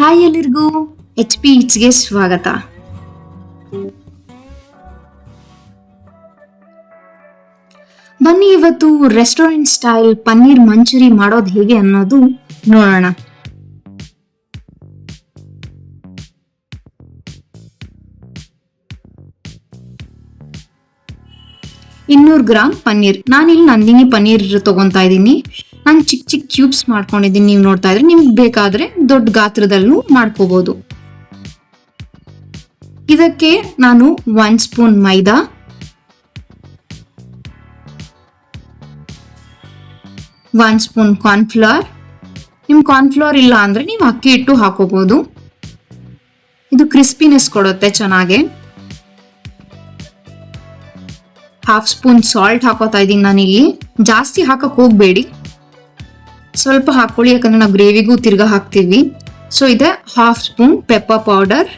Hi ಎಲ್ಲರಿಗೂ HP ಇಟ್ಸ್ಗೆ ಸ್ವಾಗತ. ಬನ್ನಿ ಇವತ್ತು ರೆಸ್ಟೋರೆಂಟ್ ಸ್ಟೈಲ್ ಪನ್ನೀರ್ ಮಂಚೂರಿ ಮಾಡೋದು ಹೇಗೆ ಅನ್ನೋದು ನೋಡೋಣ. ಇನ್ನೂರು ಗ್ರಾಮ್ ಪನ್ನೀರ್. ನಾನಿಲ್ಲಿ ನಂದಿನಿ ಪನ್ನೀರ್ ತಗೊಂತಾ ಇದ್ದೀನಿ. ನಾನು ಚಿಕ್ಕ ಚಿಕ್ಕ ಕ್ಯೂಬ್ಸ್ ಮಾಡ್ಕೊಂಡಿದ್ದೀನಿ. ನೀವು ನೋಡ್ತಾ ಇದ್ರೆ ನಿಮ್ಗೆ ಬೇಕಾದ್ರೆ ದೊಡ್ಡ ಗಾತ್ರದಲ್ಲೂ ಮಾಡ್ಕೋಬಹುದು. ಇದಕ್ಕೆ ನಾನು 1 ಸ್ಪೂನ್ ಮೈದಾ, 1 ಸ್ಪೂನ್ ಕಾರ್ನ್ಫ್ಲವರ್. ನಿಮ್ ಕಾರ್ನ್ಫ್ಲವರ್ ಇಲ್ಲ ಅಂದ್ರೆ ನೀವು ಅಕ್ಕಿ ಹಿಟ್ಟು ಹಾಕೋಬಹುದು. ಇದು ಕ್ರಿಸ್ಪಿನೆಸ್ ಕೊಡುತ್ತೆ ಚೆನ್ನಾಗೆ. 1/2 ಸ್ಪೂನ್ ಸಾಲ್ಟ್ ಹಾಕೋತಾ ಇದ್ದೀನಿ ನಾನಿಲ್ಲಿ. ಜಾಸ್ತಿ ಹಾಕಕ್ ಹೋಗ್ಬೇಡಿ, ಸ್ವಲ್ಪ ಹಾಕೊಳ್ಳಿ, ಯಾಕಂದ್ರೆ ನಾವು ಗ್ರೇವಿಗೂ ತಿರ್ಗಾ ಹಾಕ್ತೀವಿ. ಸೊ ಇದೆ 1/2 ಸ್ಪೂನ್ ಪೆಪ್ಪರ್ ಪೌಡರ್,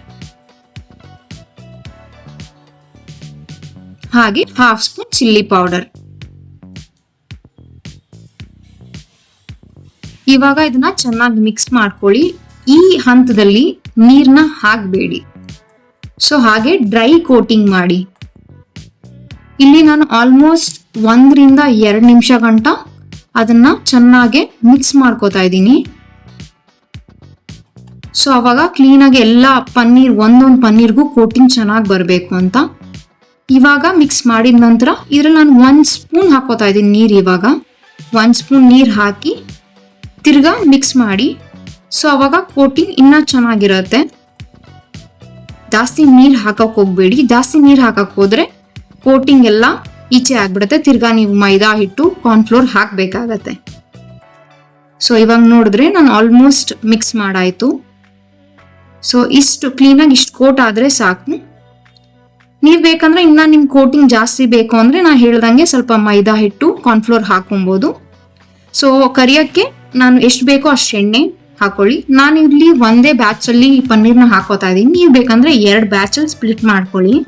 ಹಾಗೆ 1/2 ಸ್ಪೂನ್ ಚಿಲ್ಲಿ ಪೌಡರ್. ಇವಾಗ ಇದನ್ನ ಚೆನ್ನಾಗಿ ಮಿಕ್ಸ್ ಮಾಡ್ಕೊಳ್ಳಿ. ಈ ಹಂತದಲ್ಲಿ ನೀರ್ನ ಹಾಕಬೇಡಿ. ಸೊ ಹಾಗೆ ಡ್ರೈ ಕೋಟಿಂಗ್ ಮಾಡಿ. ಇಲ್ಲಿ ನಾನು ಆಲ್ಮೋಸ್ಟ್ 1 ರಿಂದ 2 ನಿಮಿಷ ಗಂಟ ಅದನ್ನ ಚೆನ್ನಾಗಿ ಮಿಕ್ಸ್ ಮಾಡ್ಕೋತಾ ಇದ್ದೀನಿ. ಸೊ ಅವಾಗ ಕ್ಲೀನಾಗಿ ಎಲ್ಲ ಪನ್ನೀರ್ ಒಂದೊಂದು ಪನ್ನೀರ್ಗೂ ಕೋಟಿಂಗ್ ಚೆನ್ನಾಗಿ ಬರಬೇಕು ಅಂತ. ಇವಾಗ ಮಿಕ್ಸ್ ಮಾಡಿದ ನಂತರ ಇದ್ರಲ್ಲಿ ನಾನು 1 ಸ್ಪೂನ್ ಹಾಕೋತಾ ಇದ್ದೀನಿ ನೀರು. ಇವಾಗ 1 ಸ್ಪೂನ್ ನೀರು ಹಾಕಿ ತಿರ್ಗಾ ಮಿಕ್ಸ್ ಮಾಡಿ. ಸೊ ಅವಾಗ ಕೋಟಿಂಗ್ ಇನ್ನೂ ಚೆನ್ನಾಗಿರುತ್ತೆ. ಜಾಸ್ತಿ ನೀರು ಹಾಕಕ್ ಹೋಗ್ಬೇಡಿ. ಜಾಸ್ತಿ ನೀರು ಹಾಕಕ್ ಹೋದ್ರೆ ಕೋಟಿಂಗ್ ಎಲ್ಲ ಈಚೆ ಆಗ್ಬಿಡುತ್ತೆ. ತಿರ್ಗಾ ನೀವು ಮೈದಾ ಹಿಟ್ಟು ಕಾರ್ನ್ಫ್ಲೋರ್ ಹಾಕ್ಬೇಕಾಗತ್ತೆ. ಸೊ ಇವಾಗ ನೋಡಿದ್ರೆ ನಾನು ಆಲ್ಮೋಸ್ಟ್ ಮಿಕ್ಸ್ ಮಾಡಾಯ್ತು. ಸೊ ಇಷ್ಟು ಕ್ಲೀನಾಗಿ ಇಷ್ಟು ಕೋಟ್ ಆದ್ರೆ ಸಾಕು. ನೀವು ಬೇಕಂದ್ರೆ ಇನ್ನ ನಿಮ್ ಕೋಟಿಂಗ್ ಜಾಸ್ತಿ ಬೇಕು ಅಂದ್ರೆ ನಾ ಹೇಳ್ದಂಗೆ ಸ್ವಲ್ಪ ಮೈದಾ ಹಿಟ್ಟು ಕಾರ್ನ್ಫ್ಲೋರ್ ಹಾಕೊಬಹುದು. ಸೊ ಕರಿಯಕ್ಕೆ ನಾನು ಎಷ್ಟು ಬೇಕೋ ಅಷ್ಟು ಎಣ್ಣೆ ಹಾಕೊಳ್ಳಿ. ನಾನು ಇಲ್ಲಿ ಒಂದೇ ಬ್ಯಾಚ್ ಅಲ್ಲಿ ಪನ್ನೀರ್ನ ಹಾಕೋತಾ ಇದ್ದೀನಿ. ನೀವು ಬೇಕಂದ್ರೆ 2 ಬ್ಯಾಚ್ ಅಲ್ಲಿ ಸ್ಪ್ಲಿಟ್ ಮಾಡ್ಕೊಳ್ಳಿ.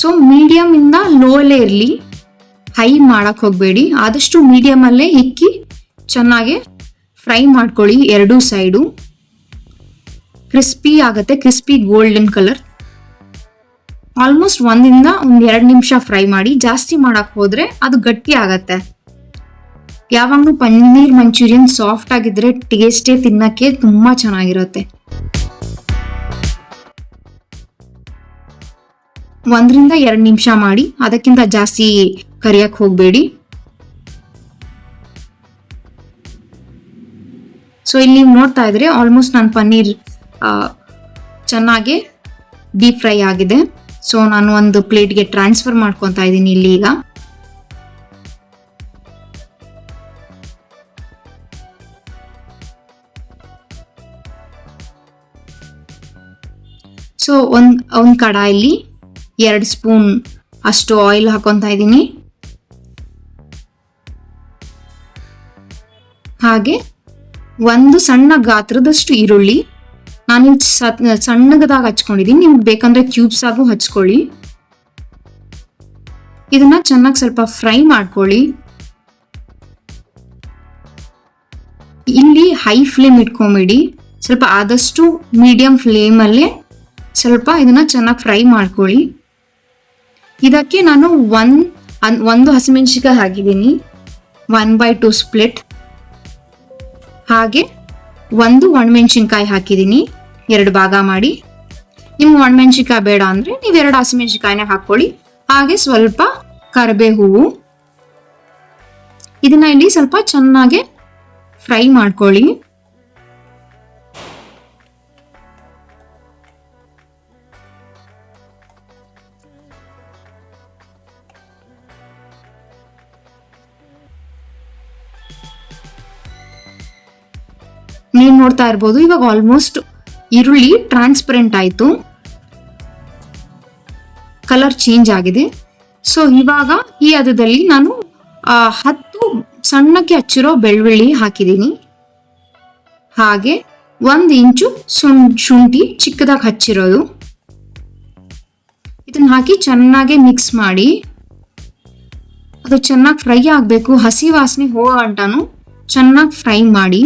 ಸೊ ಮೀಡಿಯಂ ಇಂದ ಲೋ ಅಲ್ಲೇ ಇರಲಿ, ಹೈ ಮಾಡಕ್ ಹೋಗ್ಬೇಡಿ. ಆದಷ್ಟು ಮೀಡಿಯಂ ಅಲ್ಲೇ ಇಕ್ಕಿ ಚೆನ್ನಾಗಿ ಫ್ರೈ ಮಾಡ್ಕೊಳ್ಳಿ. 2 ಸೈಡು ಕ್ರಿಸ್ಪಿ ಆಗತ್ತೆ, ಕ್ರಿಸ್ಪಿ ಗೋಲ್ಡನ್ ಕಲರ್. ಆಲ್ಮೋಸ್ಟ್ 1 ರಿಂದ 2 ನಿಮಿಷ ಫ್ರೈ ಮಾಡಿ. ಜಾಸ್ತಿ ಮಾಡಕ್ ಹೋದ್ರೆ ಅದು ಗಟ್ಟಿ ಆಗತ್ತೆ. ಯಾವಾಗಲೂ ಪನ್ನೀರ್ ಮಂಚೂರಿಯನ್ ಸಾಫ್ಟ್ ಆಗಿದ್ರೆ ಟೇಸ್ಟೇ ತಿನ್ನಕ್ಕೆ ತುಂಬಾ ಚೆನ್ನಾಗಿರುತ್ತೆ. 1 ರಿಂದ 2 ನಿಮಿಷ ಮಾಡಿ, ಅದಕ್ಕಿಂತ ಜಾಸ್ತಿ ಕರಿಯಕ್ ಹೋಗ್ಬೇಡಿ. ಸೊ ಇಲ್ಲಿ ನೀವು ನೋಡ್ತಾ ಇದ್ರೆ ಆಲ್ಮೋಸ್ಟ್ ನನ್ನ ಪನ್ನೀರ್ ಚೆನ್ನಾಗಿ ಡೀಪ್ ಫ್ರೈ ಆಗಿದೆ. ಸೊ ನಾನು ಒಂದು ಪ್ಲೇಟ್ಗೆ ಟ್ರಾನ್ಸ್ಫರ್ ಮಾಡ್ಕೊತಾ ಇದ್ದೀನಿ ಇಲ್ಲಿ ಈಗ. ಸೊ ಒಂದು ಕಡಾಯಲ್ಲಿ 2 ಸ್ಪೂನ್ ಅಷ್ಟು ಆಯಿಲ್ ಹಾಕೊಂತ ಇದ್ದೀನಿ. ಹಾಗೆ 1 ಸಣ್ಣ ಗಾತ್ರದಷ್ಟು ಈರುಳ್ಳಿ ನಾನು ಸಣ್ಣದಾಗಿ ಹಚ್ಕೊಂಡಿದ್ದೀನಿ. ನಿಮ್ಗೆ ಬೇಕಂದ್ರೆ ಕ್ಯೂಬ್ಸ್ ಆಗು ಹಚ್ಕೊಳ್ಳಿ. ಇದನ್ನ ಚೆನ್ನಾಗಿ ಸ್ವಲ್ಪ ಫ್ರೈ ಮಾಡ್ಕೊಳ್ಳಿ. ಇಲ್ಲಿ ಹೈ ಫ್ಲೇಮ್ ಇಟ್ಕೊಂಬಿಡಿ. ಸ್ವಲ್ಪ ಆದಷ್ಟು ಮೀಡಿಯಂ ಫ್ಲೇಮಲ್ಲೇ ಸ್ವಲ್ಪ ಇದನ್ನ ಚೆನ್ನಾಗಿ ಫ್ರೈ ಮಾಡ್ಕೊಳ್ಳಿ. ಇದಕ್ಕೆ ನಾನು ಒಂದು ಹಸಿಮೆಣಸಿನಕಾಯಿ ಹಾಕಿದ್ದೀನಿ, 1/2 ಸ್ಪ್ಲಿಟ್. ಹಾಗೆ 1 ಒಣಮೆಣಸಿನ್ಕಾಯಿ ಹಾಕಿದ್ದೀನಿ, 2 ಭಾಗ ಮಾಡಿ. ನಿಮ್ಗೆ ಒಣಮೆಣಸಿನ್ಕಾಯಿ ಬೇಡ ಅಂದ್ರೆ ನೀವು 2 ಹಸಿಮೆಣಸಿನಕಾಯಿನ ಹಾಕೊಳ್ಳಿ. ಹಾಗೆ ಸ್ವಲ್ಪ ಕರಿಬೇವು. ಇದನ್ನ ಇಲ್ಲಿ ಸ್ವಲ್ಪ ಚೆನ್ನಾಗಿ ಫ್ರೈ ಮಾಡ್ಕೊಳ್ಳಿ. ನೀವು ನೋಡ್ತಾ ಇರ್ಬೋದು ಇವಾಗ ಆಲ್ಮೋಸ್ಟ್ ಈರುಳ್ಳಿ ಟ್ರಾನ್ಸ್ಪರೆಂಟ್ ಆಯ್ತು, ಕಲರ್ ಚೇಂಜ್ ಆಗಿದೆ. ಸೊ ಇವಾಗ ಈ ಹದದಲ್ಲಿ ನಾನು 10 ಸಣ್ಣಕ್ಕೆ ಹಚ್ಚಿರೋ ಬೆಳ್ಳುಳ್ಳಿ ಹಾಕಿದ್ದೀನಿ. ಹಾಗೆ 1 ಇಂಚು ಶುಂಠಿ ಚಿಕ್ಕದಾಗಿ ಹಚ್ಚಿರೋದು. ಇದನ್ನ ಹಾಕಿ ಚೆನ್ನಾಗಿ ಮಿಕ್ಸ್ ಮಾಡಿ. ಅದು ಚೆನ್ನಾಗಿ ಫ್ರೈ ಆಗಬೇಕು, ಹಸಿ ವಾಸನೆ ಹೋಗೋ ಗಂಟನು ಚೆನ್ನಾಗಿ ಫ್ರೈ ಮಾಡಿ.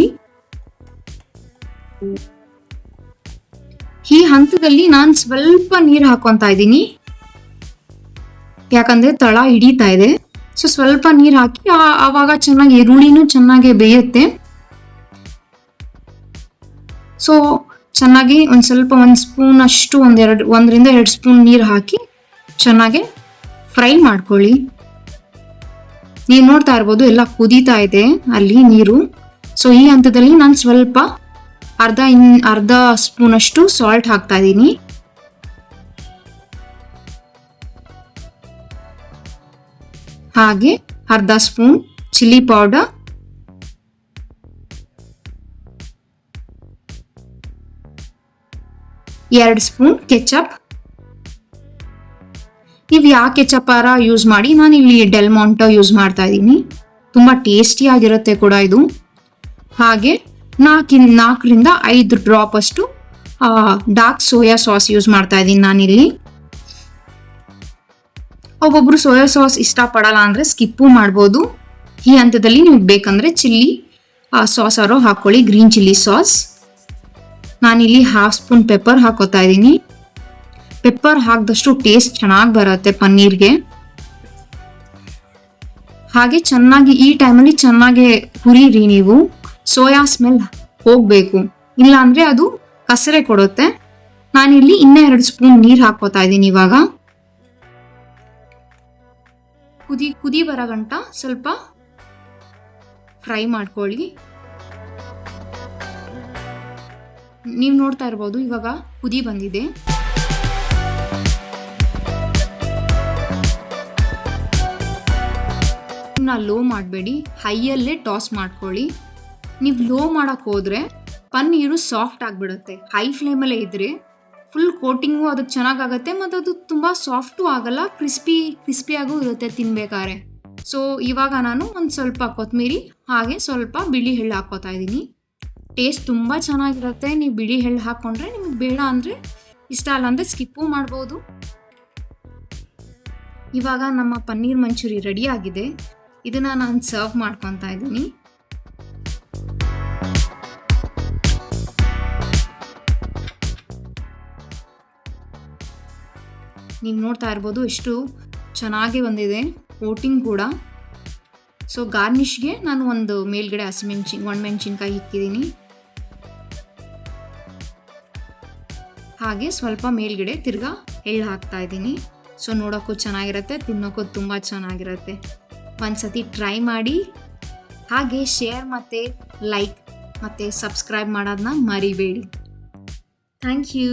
ಈ ಹಂತದಲ್ಲಿ ನಾನು ಸ್ವಲ್ಪ ನೀರು ಹಾಕೊತಾ ಇದ್ದೀನಿ, ಯಾಕಂದ್ರೆ ತಳ ಹಿಡಿತಾ ಇದೆ. ಸೊ ಸ್ವಲ್ಪ ನೀರು ಹಾಕಿ ಆವಾಗ ಚೆನ್ನಾಗಿ ಈರುಳ್ಳಿನೂ ಚೆನ್ನಾಗಿ ಬೇಯುತ್ತೆ. ಸೊ ಚೆನ್ನಾಗಿ ಒಂದು ಸ್ಪೂನ್ ಅಷ್ಟು ಒಂದರಿಂದ 2 ಸ್ಪೂನ್ ನೀರು ಹಾಕಿ ಚೆನ್ನಾಗಿ ಫ್ರೈ ಮಾಡ್ಕೊಳ್ಳಿ. ನೀವು ನೋಡ್ತಾ ಇರ್ಬೋದು ಎಲ್ಲ ಕುದೀತಾ ಇದೆ ಅಲ್ಲಿ ನೀರು. ಸೊ ಈ ಹಂತದಲ್ಲಿ ನಾನು ಸ್ವಲ್ಪ ಅರ್ಧ ಸ್ಪೂನ್ ಅಷ್ಟು ಸಾಲ್ಟ್ ಹಾಕ್ತಾ ಇದ್ದೀನಿ. ಹಾಗೆ ಅರ್ಧ ಸ್ಪೂನ್ ಚಿಲ್ಲಿ ಪೌಡರ್, ಎರಡು ಸ್ಪೂನ್ ಕೆಚಪ್. ನೀವು ಯಾವ ಕೆಚಪ್ ಯೂಸ್ ಮಾಡಿ, ನಾನು ಇಲ್ಲಿ ಡೆಲ್ ಮಾಂಟೆ ಯೂಸ್ ಮಾಡ್ತಾ ಇದ್ದೀನಿ. ತುಂಬಾ ಟೇಸ್ಟಿ ಆಗಿರುತ್ತೆ ಕೂಡ ಇದು. ಹಾಗೆ 4ರಿಂದ 5 ಡ್ರಾಪ್ ಅಷ್ಟು ಡಾರ್ಕ್ ಸೋಯಾ ಸಾಸ್ ಯೂಸ್ ಮಾಡ್ತಾ ಇದ್ದೀನಿ ನಾನಿಲ್ಲಿ. ಒಬ್ಬೊಬ್ರು ಸೋಯಾ ಸಾಸ್ ಇಷ್ಟಪಡಲ್ಲ ಅಂದ್ರೆ ಸ್ಕಿಪ್ಪು ಮಾಡ್ಬೋದು. ಈ ಹಂತದಲ್ಲಿ ನಿಮಗೆ ಬೇಕಂದ್ರೆ ಚಿಲ್ಲಿ ಸಾಸ್ ಹಾಕೊಳ್ಳಿ, ಗ್ರೀನ್ ಚಿಲ್ಲಿ ಸಾಸ್. ನಾನಿಲ್ಲಿ 1/2 ಸ್ಪೂನ್ ಪೆಪ್ಪರ್ ಹಾಕೋತಾ ಇದ್ದೀನಿ. ಪೆಪ್ಪರ್ ಹಾಕಿದಷ್ಟು ಟೇಸ್ಟ್ ಚೆನ್ನಾಗಿ ಬರುತ್ತೆ ಪನ್ನೀರ್ಗೆ. ಹಾಗೆ ಚೆನ್ನಾಗಿ ಈ ಟೈಮಲ್ಲಿ ಚೆನ್ನಾಗಿ ಹುರಿರಿ ನೀವು. ಸೋಯಾ ಸ್ಮೆಲ್ ಹೋಗ್ಬೇಕು, ಇಲ್ಲ ಅಂದ್ರೆ ಅದು ಕಸರೆ ಕೊಡುತ್ತೆ. ನಾನಿಲ್ಲಿ ಇನ್ನೂ 2 ಸ್ಪೂನ್ ನೀರು ಹಾಕೋತಾ ಇದ್ದೀನಿ. ಇವಾಗ ಕುದಿ ಬರೋ ಗಂಟ ಸ್ವಲ್ಪ ಫ್ರೈ ಮಾಡ್ಕೊಳ್ಳಿ. ನೀವು ನೋಡ್ತಾ ಇರ್ಬೋದು ಇವಾಗ ಕುದಿ ಬಂದಿದೆ. ಲೋ ಮಾಡಬೇಡಿ, ಹೈಯಲ್ಲೇ ಟಾಸ್ ಮಾಡ್ಕೊಳ್ಳಿ. ನೀವು ಲೋ ಮಾಡಕ್ ಹೋದ್ರೆ ಪನ್ನೀರು ಸಾಫ್ಟ್ ಆಗಿಬಿಡುತ್ತೆ. ಹೈ ಫ್ಲೇಮಲ್ಲೇ ಇದ್ರೆ ಫುಲ್ ಕೋಟಿಂಗು ಅದಕ್ಕೆ ಚೆನ್ನಾಗಾಗತ್ತೆ, ಮತ್ತು ಅದು ತುಂಬ ಸಾಫ್ಟು ಆಗಲ್ಲ, ಕ್ರಿಸ್ಪಿಯಾಗೂ ಇರುತ್ತೆ ತಿನ್ಬೇಕಾದ್ರೆ. ಸೊ ಇವಾಗ ನಾನು ಒಂದು ಸ್ವಲ್ಪ ಕೊತ್ತಂಬರಿ ಹಾಗೆ ಸ್ವಲ್ಪ ಬಿಳಿ ಎಳ್ಳು ಹಾಕ್ಕೋತಾ ಇದ್ದೀನಿ. ಟೇಸ್ಟ್ ತುಂಬ ಚೆನ್ನಾಗಿರುತ್ತೆ. ನೀವು ಬಿಳಿ ಎಳ್ಳು ಹಾಕ್ಕೊಂಡ್ರೆ, ನಿಮಗೆ ಬೇಡ ಅಂದರೆ ಇಷ್ಟ ಅಲ್ಲ ಅಂದರೆ ಸ್ಕಿಪ್ಪು ಮಾಡ್ಬೋದು. ಇವಾಗ ನಮ್ಮ ಪನ್ನೀರ್ ಮಂಚೂರಿ ರೆಡಿ ಆಗಿದೆ. ಇದನ್ನು ನಾನು ಸರ್ವ್ ಮಾಡ್ಕೊತಾ ಇದ್ದೀನಿ. ನೀವು ನೋಡ್ತಾ ಇರ್ಬೋದು ಎಷ್ಟು ಚೆನ್ನಾಗಿ ಬಂದಿದೆ ಕೋಟಿಂಗ್ ಕೂಡ. ಸೊ ಗಾರ್ನಿಷ್ಗೆ ನಾನು ಒಂದು ಮೇಲ್ಗಡೆ ಒಣಮೆಣಸಿನ್ಕಾಯಿ ಇಕ್ಕಿದ್ದೀನಿ. ಹಾಗೆ ಸ್ವಲ್ಪ ಮೇಲ್ಗಡೆ ತಿರ್ಗಾ ಎಳ್ಳು ಹಾಕ್ತಾ ಇದ್ದೀನಿ. ಸೊ ನೋಡೋಕ್ಕೂ ಚೆನ್ನಾಗಿರುತ್ತೆ, ತಿನ್ನೋಕ್ಕೂ ತುಂಬ ಚೆನ್ನಾಗಿರುತ್ತೆ. ಒಂದ್ಸತಿ ಟ್ರೈ ಮಾಡಿ. ಹಾಗೆ ಶೇರ್ ಮತ್ತು ಲೈಕ್ ಮತ್ತು ಸಬ್ಸ್ಕ್ರೈಬ್ ಮಾಡೋದನ್ನ ಮರಿಬೇಡಿ. Thank you.